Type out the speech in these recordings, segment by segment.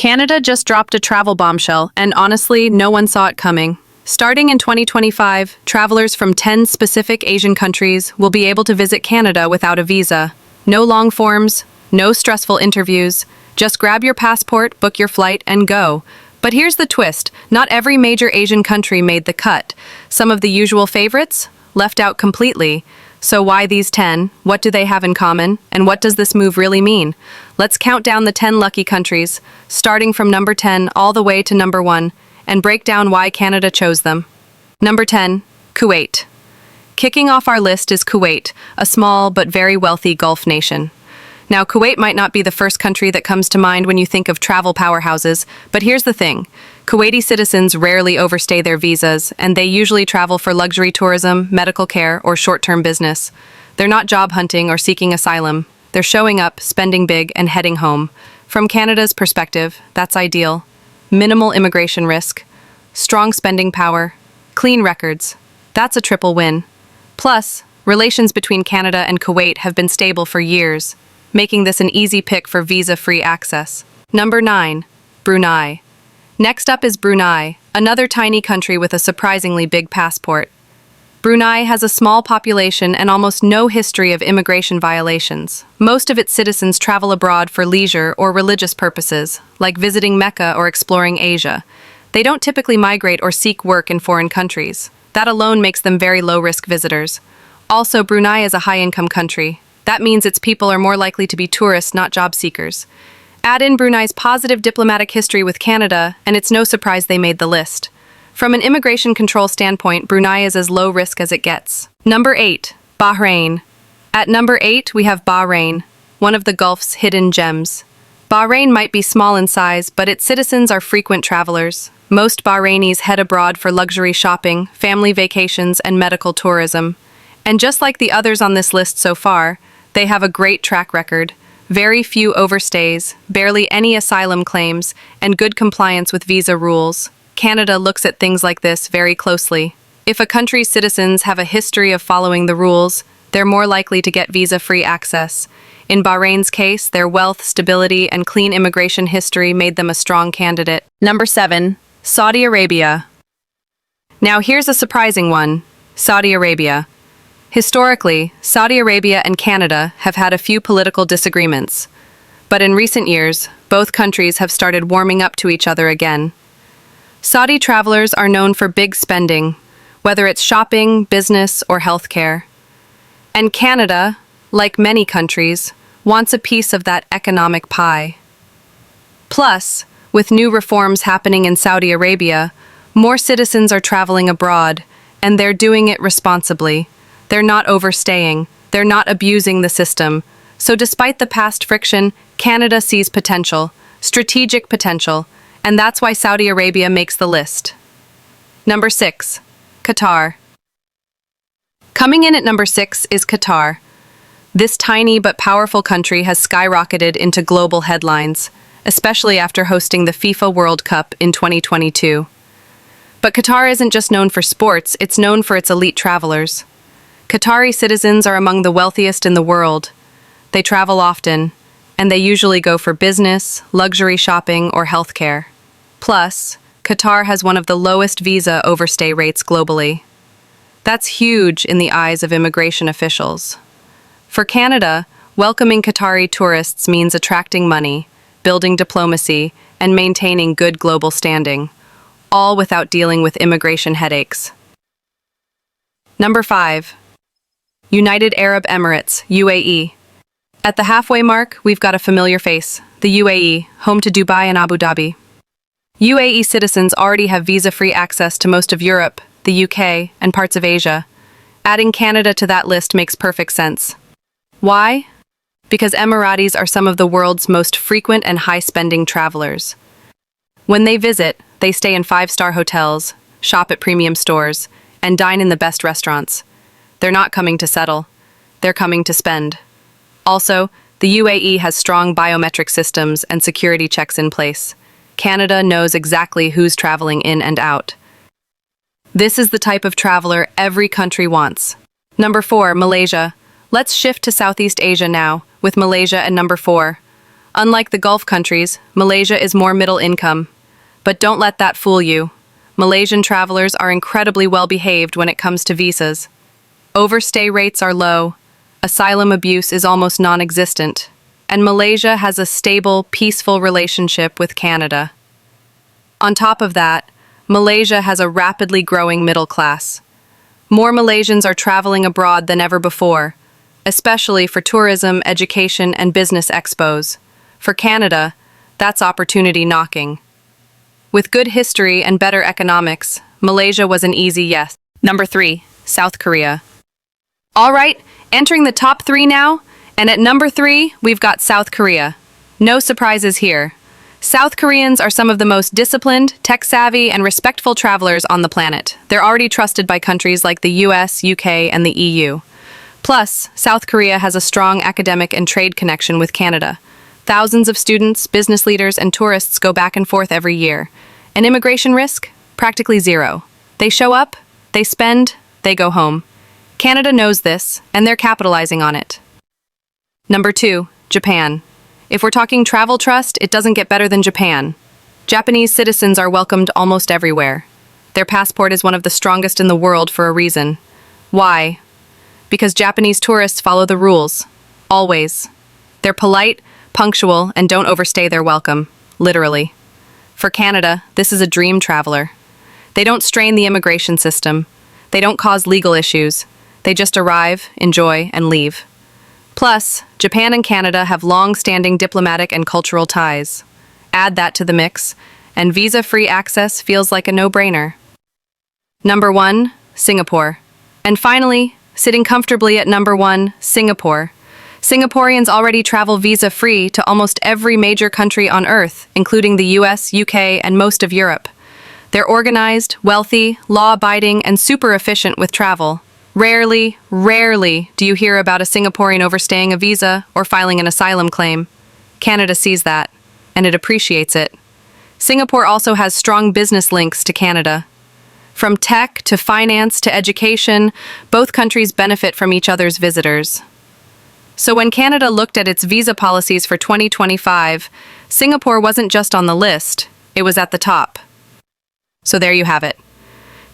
Canada just dropped a travel bombshell, and honestly, no one saw it coming. Starting in 2025, travelers from 10 specific Asian countries will be able to visit Canada without a visa. No long forms, no stressful interviews. Just grab your passport, book your flight, and go. But here's the twist. Not every major Asian country made the cut. Some of the usual favorites left out completely. So why these 10? What do they have in common? And what does this move really mean? Let's count down the 10 lucky countries, starting from number 10 all the way to number 1, and break down why Canada chose them. Number 10, Kuwait. Kicking off our list is Kuwait, a small but very wealthy Gulf nation. Now, Kuwait might not be the first country that comes to mind when you think of travel powerhouses, but here's the thing. Kuwaiti citizens rarely overstay their visas, and they usually travel for luxury tourism, medical care, or short-term business. They're not job hunting or seeking asylum. They're showing up, spending big, and heading home. From Canada's perspective, that's ideal. Minimal immigration risk, strong spending power, clean records. That's a triple win. Plus, relations between Canada and Kuwait have been stable for years, making this an easy pick for visa-free access. Number 9, Brunei. Next up is Brunei, another tiny country with a surprisingly big passport. Brunei has a small population and almost no history of immigration violations. Most of its citizens travel abroad for leisure or religious purposes, like visiting Mecca or exploring Asia. They don't typically migrate or seek work in foreign countries. That alone makes them very low-risk visitors. Also, Brunei is a high-income country. That means its people are more likely to be tourists, not job seekers. Add in Brunei's positive diplomatic history with Canada, and it's no surprise they made the list. From an immigration control standpoint, Brunei is as low risk as it gets. Number 8, Bahrain. At number 8, we have Bahrain, one of the Gulf's hidden gems. Bahrain might be small in size, but its citizens are frequent travelers. Most Bahrainis head abroad for luxury shopping, family vacations, and medical tourism. And just like the others on this list so far, they have a great track record. Very few overstays, barely any asylum claims, and good compliance with visa rules. Canada looks at things like this very closely. If a country's citizens have a history of following the rules, they're more likely to get visa-free access. In Bahrain's case, their wealth, stability, and clean immigration history made them a strong candidate. Number 7, Saudi Arabia. Now here's a surprising one, Saudi Arabia. Historically, Saudi Arabia and Canada have had a few political disagreements, but in recent years, both countries have started warming up to each other again. Saudi travelers are known for big spending, whether it's shopping, business, or healthcare. And Canada, like many countries, wants a piece of that economic pie. Plus, with new reforms happening in Saudi Arabia, more citizens are traveling abroad, and they're doing it responsibly. They're not overstaying. They're not abusing the system. So despite the past friction, Canada sees potential, strategic potential, and that's why Saudi Arabia makes the list. Number 6, Qatar. Coming in at number 6 is Qatar. This tiny but powerful country has skyrocketed into global headlines, especially after hosting the FIFA World Cup in 2022. But Qatar isn't just known for sports, it's known for its elite travelers. Qatari citizens are among the wealthiest in the world. They travel often, and they usually go for business, luxury shopping, or healthcare. Plus, Qatar has one of the lowest visa overstay rates globally. That's huge in the eyes of immigration officials. For Canada, welcoming Qatari tourists means attracting money, building diplomacy, and maintaining good global standing, all without dealing with immigration headaches. Number 5, United Arab Emirates, UAE. At the halfway mark, we've got a familiar face, the UAE, home to Dubai and Abu Dhabi. UAE citizens already have visa-free access to most of Europe, the UK, and parts of Asia. Adding Canada to that list makes perfect sense. Why? Because Emiratis are some of the world's most frequent and high-spending travelers. When they visit, they stay in 5-star hotels, shop at premium stores, and dine in the best restaurants. They're not coming to settle. They're coming to spend. Also, the UAE has strong biometric systems and security checks in place. Canada knows exactly who's traveling in and out. This is the type of traveler every country wants. Number 4, Malaysia. Let's shift to Southeast Asia now, with Malaysia at number 4. Unlike the Gulf countries, Malaysia is more middle income. But don't let that fool you. Malaysian travelers are incredibly well behaved when it comes to visas. Overstay rates are low, asylum abuse is almost non-existent, and Malaysia has a stable, peaceful relationship with Canada. On top of that, Malaysia has a rapidly growing middle class. More Malaysians are traveling abroad than ever before, especially for tourism, education, and business expos. For Canada, that's opportunity knocking. With good history and better economics, Malaysia was an easy yes. Number 3, South Korea. All right, entering the top 3 now, and at number 3, we've got South Korea. No surprises here. South Koreans are some of the most disciplined, tech-savvy, and respectful travelers on the planet. They're already trusted by countries like the US, UK, and the EU. Plus, South Korea has a strong academic and trade connection with Canada. Thousands of students, business leaders, and tourists go back and forth every year. An immigration risk? Practically zero. They show up, they spend, they go home. Canada knows this, and they're capitalizing on it. Number 2, Japan. If we're talking travel trust, it doesn't get better than Japan. Japanese citizens are welcomed almost everywhere. Their passport is one of the strongest in the world for a reason. Why? Because Japanese tourists follow the rules. Always. They're polite, punctual, and don't overstay their welcome. Literally. For Canada, this is a dream traveler. They don't strain the immigration system. They don't cause legal issues. They just arrive, enjoy, and leave. Plus, Japan and Canada have long-standing diplomatic and cultural ties. Add that to the mix, and visa-free access feels like a no-brainer. Number 1, Singapore. And finally, sitting comfortably at number 1, Singapore. Singaporeans already travel visa-free to almost every major country on Earth, including the US, UK, and most of Europe. They're organized, wealthy, law-abiding, and super efficient with travel. Rarely do you hear about a Singaporean overstaying a visa or filing an asylum claim. Canada sees that, and it appreciates it. Singapore also has strong business links to Canada. From tech to finance to education, both countries benefit from each other's visitors. So when Canada looked at its visa policies for 2025, Singapore wasn't just on the list, it was at the top. So there you have it.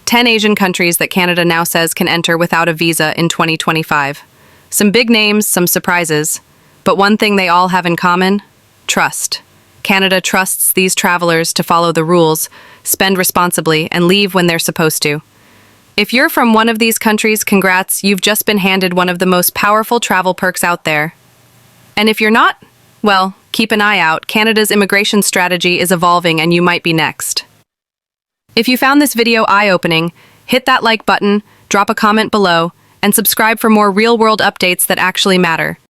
10 Asian countries that Canada now says can enter without a visa in 2025. Some big names, some surprises. But one thing they all have in common? Trust. Canada trusts these travelers to follow the rules, spend responsibly, and leave when they're supposed to. If you're from one of these countries, congrats, you've just been handed one of the most powerful travel perks out there. And if you're not, well, keep an eye out. Canada's immigration strategy is evolving and you might be next. If you found this video eye-opening, hit that like button, drop a comment below, and subscribe for more real-world updates that actually matter.